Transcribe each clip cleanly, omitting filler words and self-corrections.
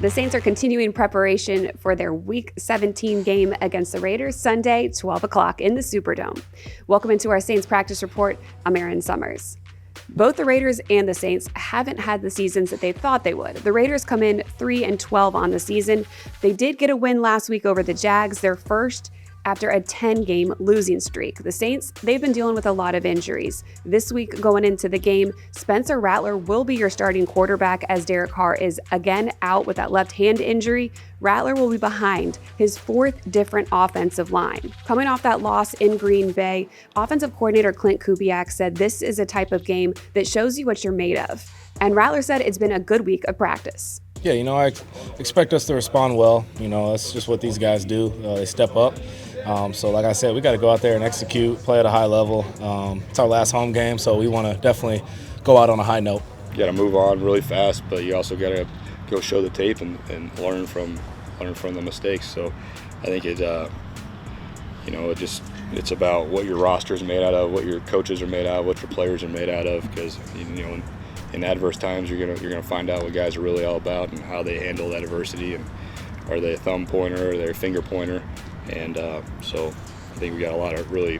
The Saints are continuing preparation for their Week 17 game against the Raiders Sunday, 12 o'clock in the Superdome. Welcome into our Saints practice report. I'm Erin Summers. Both the Raiders and the Saints haven't had the seasons that they thought they would. The Raiders come in 3-12 on the season. They did get a win last week over the Jags, their first after a 10-game losing streak. The Saints, they've been dealing with a lot of injuries. This week going into the game, Spencer Rattler will be your starting quarterback as Derek Carr is again out with that left hand injury. Rattler will be behind his fourth different offensive line. Coming off that loss in Green Bay, offensive coordinator Clint Kubiak said this is a type of game that shows you what you're made of. And Rattler said it's been a good week of practice. Yeah, I expect us to respond well. That's just what these guys do. They step up. So like I said, we got to go out there and execute, play at a high level. It's our last home game, so we want to definitely go out on a high note. You got to move on really fast, but you also got to go show the tape and learn from the mistakes. So I think it's about what your roster is made out of, what your coaches are made out of, what your players are made out of. Because in adverse times, you're gonna find out what guys are really all about and how they handle that adversity. And are they a thumb pointer? Are they a finger pointer? And so I think we got a lot of really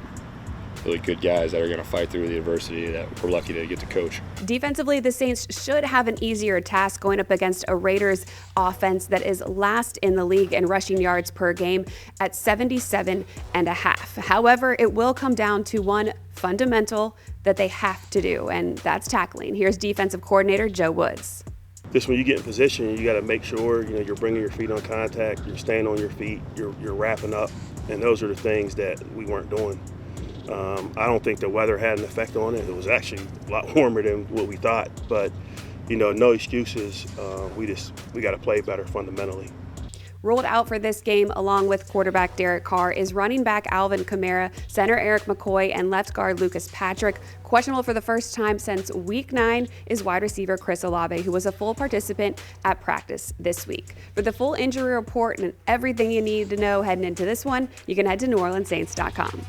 good guys that are going to fight through the adversity that we're lucky to get to coach. Defensively, the Saints should have an easier task going up against a Raiders offense that is last in the league in rushing yards per game at 77.5. However, it will come down to one fundamental that they have to do, and that's tackling. Here's defensive coordinator Joe Woods. Just when you get in position, you got to make sure you're bringing your feet on contact, you're staying on your feet, you're wrapping up, and those are the things that we weren't doing. I don't think the weather had an effect on it. It was actually a lot warmer than what we thought, but no excuses. We got to play better fundamentally. Ruled out for this game, along with quarterback Derek Carr, is running back Alvin Kamara, center Eric McCoy, and left guard Lucas Patrick. Questionable for the first time since Week 9 is wide receiver Chris Olave, who was a full participant at practice this week. For the full injury report and everything you need to know heading into this one, you can head to NewOrleansSaints.com.